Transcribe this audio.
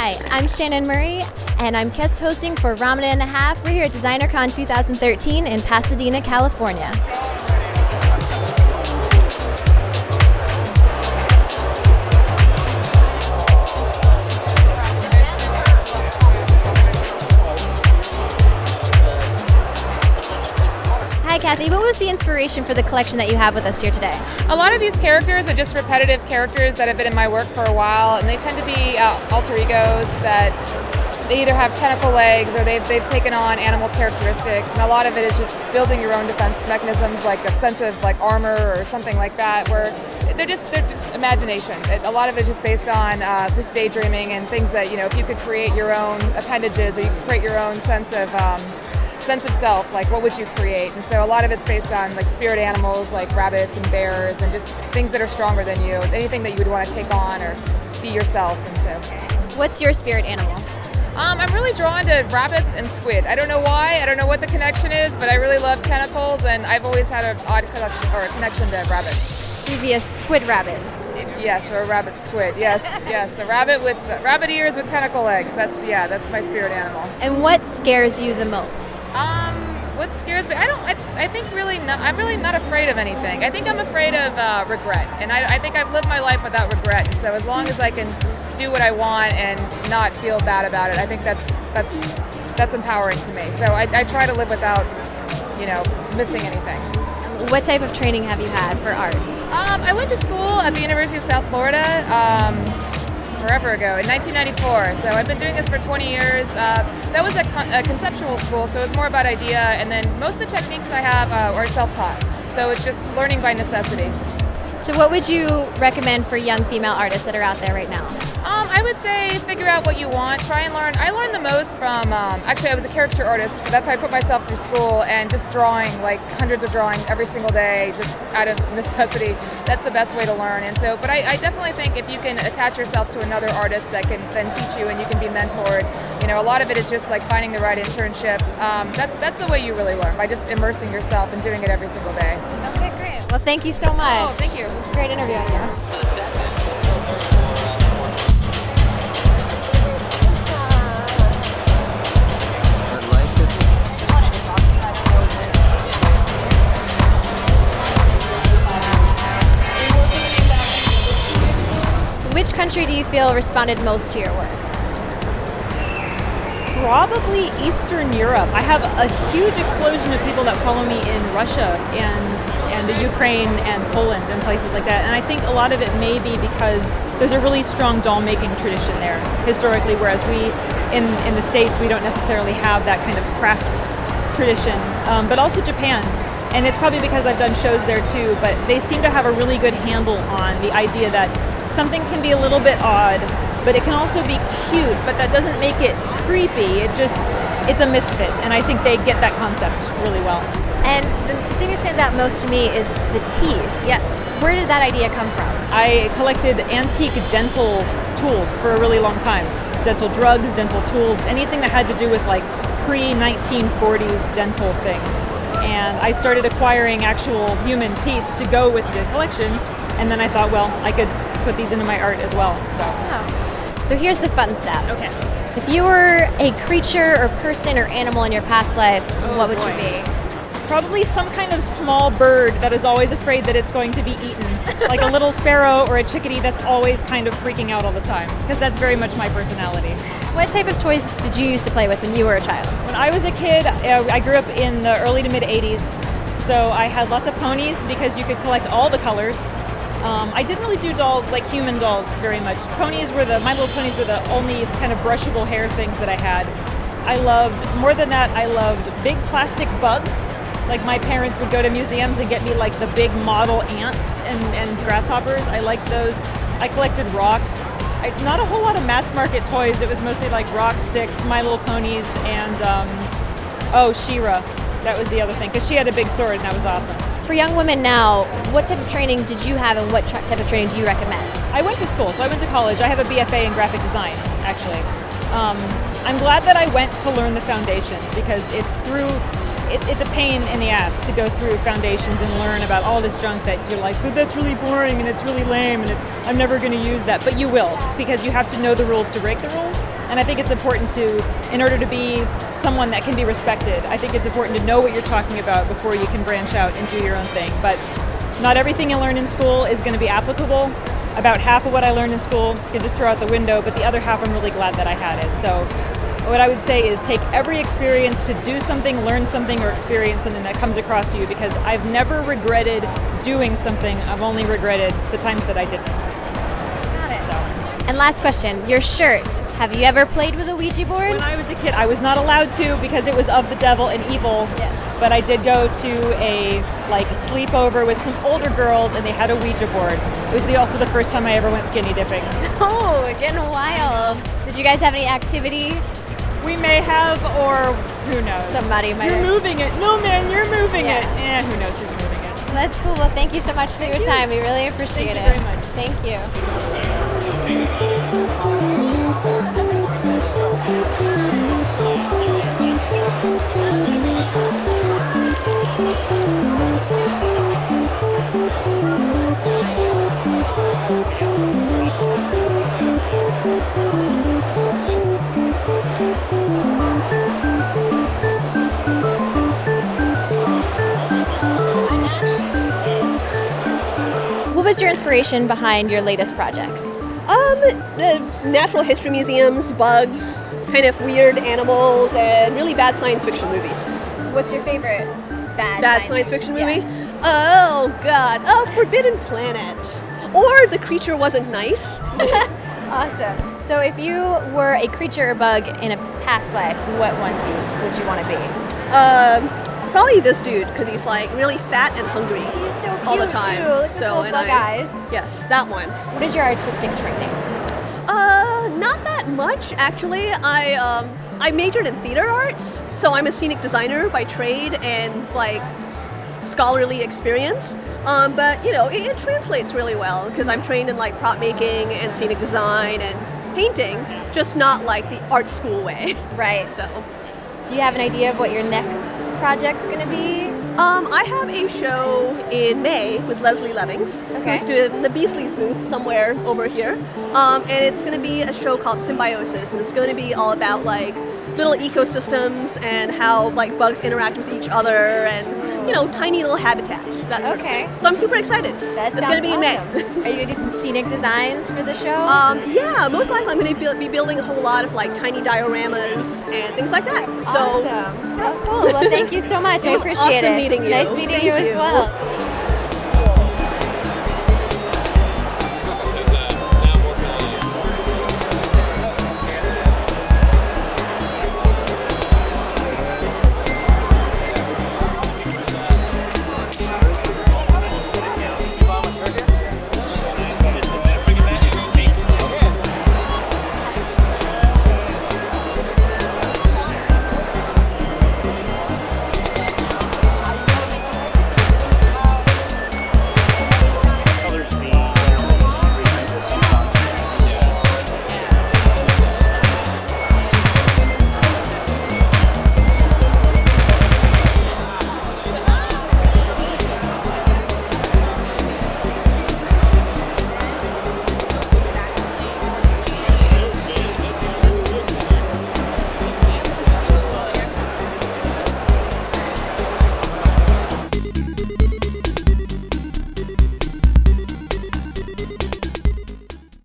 Hi, I'm Shannon Murray, and I'm guest hosting for Ramen and a Half. We're here at DesignerCon 2013 in Pasadena, California. Hi Kathie, what was the inspiration for the collection that you have with us here today? A lot of these characters are just repetitive characters that have been in my work for a while, and they tend to be alter egos that they either have tentacle legs or they've taken on animal characteristics, and a lot of it is just building your own defense mechanisms, like a sense of like armor or something like that, where they're just imagination. A lot of it is just based on this daydreaming and things that, you know, if you could create your own appendages or you could create your own sense of self, like what would you create? And so a lot of it's based on like spirit animals like rabbits and bears and just things that are stronger than you, anything that you would want to take on or be yourself into. What's your spirit animal? I'm really drawn to rabbits and squid. I don't know why, I don't know what the connection is, but I really love tentacles, and I've always had an odd connection to rabbits. You'd be a squid rabbit. Yes, or a rabbit squid. Yes, yes, a rabbit with rabbit ears with tentacle legs. That's my spirit animal. And what scares you the most? What scares me? I think really not. I'm really not afraid of anything. I think I'm afraid of regret, and I think I've lived my life without regret. And so as long as I can do what I want and not feel bad about it, I think that's empowering to me. So I try to live without, missing anything. What type of training have you had for art? I went to school at the University of South Florida forever ago, in 1994. So I've been doing this for 20 years. That was a conceptual school, so it's more about idea, and then most of the techniques I have are self-taught. So it's just learning by necessity. So what would you recommend for young female artists that are out there right now? I would say figure out what you want, try and learn. I learned the most from, actually I was a caricature artist, that's how I put myself through school, and just drawing, like hundreds of drawings every single day, just out of necessity. That's the best way to learn. And so, but I definitely think if you can attach yourself to another artist that can then teach you and you can be mentored, a lot of it is just like finding the right internship. That's the way you really learn, by just immersing yourself and doing it every single day. Okay, great. Well, thank you so much. Oh, thank you. It's a great interviewing you. Which country do you feel responded most to your work? Probably Eastern Europe. I have a huge explosion of people that follow me in Russia and the Ukraine and Poland and places like that. And I think a lot of it may be because there's a really strong doll making tradition there historically, whereas we in the States, we don't necessarily have that kind of craft tradition. But also Japan. And it's probably because I've done shows there too, but they seem to have a really good handle on the idea that something can be a little bit odd, but it can also be cute, but that doesn't make it creepy. It's a misfit, and I think they get that concept really well. And the thing that stands out most to me is the teeth. Yes. Where did that idea come from? I collected antique dental tools for a really long time. Dental drugs, dental tools, anything that had to do with like pre-1940s dental things. And I started acquiring actual human teeth to go with the collection, and then I thought, well, I could put these into my art as well. So here's the fun stuff. Okay. If you were a creature or person or animal in your past life, what would you be? Probably some kind of small bird that is always afraid that it's going to be eaten. Like a little sparrow or a chickadee that's always kind of freaking out all the time, because that's very much my personality. What type of toys did you used to play with when you were a child? When I was a kid, I grew up in the early to mid 80s, so I had lots of ponies because you could collect all the colors. I didn't really do dolls, like human dolls, very much. My Little Ponies were the only kind of brushable hair things that I had. More than that, I loved big plastic bugs. Like my parents would go to museums and get me like the big model ants and grasshoppers. I liked those. I collected rocks. Not a whole lot of mass market toys. It was mostly like rock sticks, My Little Ponies, and She-Ra. That was the other thing, because she had a big sword and that was awesome. For young women now, what type of training did you have, and what type of training do you recommend? I went to school, so I went to college. I have a BFA in graphic design, actually. I'm glad that I went to learn the foundations, because it's through it's a pain in the ass to go through foundations and learn about all this junk that you're like, but that's really boring and it's really lame and I'm never going to use that. But you will, because you have to know the rules to break the rules. And I think it's important to, in order to be someone that can be respected, I think it's important to know what you're talking about before you can branch out and do your own thing. But not everything you learn in school is going to be applicable. About half of what I learned in school you can just throw out the window, but the other half I'm really glad that I had it. So what I would say is take every experience to do something, learn something, or experience something that comes across to you, because I've never regretted doing something. I've only regretted the times that I didn't. Got it. So. And last question, your shirt. Have you ever played with a Ouija board? When I was a kid, I was not allowed to because it was of the devil and evil. Yeah. But I did go to a sleepover with some older girls, and they had a Ouija board. It was also the first time I ever went skinny dipping. Oh, getting wild. Did you guys have any activity? We may have, or who knows? Somebody might You're have. moving it. No, man, you're moving Yeah. it. Who knows who's moving it? That's cool. Well, thank you so much for your time. We really appreciate it. Thank you very much. Thank you. What was your inspiration behind your latest projects? Natural history museums, bugs, kind of weird animals, and really bad science fiction movies. What's your favorite Bad science fiction movie? Yeah. Oh, God. Oh, Forbidden Planet. Or The Creature Wasn't Nice. Awesome. So if you were a creature or bug in a past life, what one would you want to be? Probably this dude, because he's like really fat and hungry. He's so cute all the time. too. Look at So, those and bug eyes. Yes, that one. What is your artistic training? Not that much actually. I majored in theater arts, so I'm a scenic designer by trade and like scholarly experience. But you know, it translates really well because I'm trained in like prop making and scenic design and painting, just not like the art school way. Right. So, Do you have an idea of what your next project's going to be? I have a show in May with Leslie Levings, Okay. who's doing the Beasley's booth somewhere over here. And it's going to be a show called Symbiosis, and it's going to be all about like little ecosystems and how like bugs interact with each other and you know, tiny little habitats, that sort of Okay. thing. So I'm super excited. That It's sounds going to be in May. awesome. Are you going to do some scenic designs for the show? Yeah, most likely I'm going to be building a whole lot of like tiny dioramas and things like that. So awesome. Oh, cool. Well, thank you so much. I It was appreciate awesome it. meeting you. Nice meeting Thank you as you. well.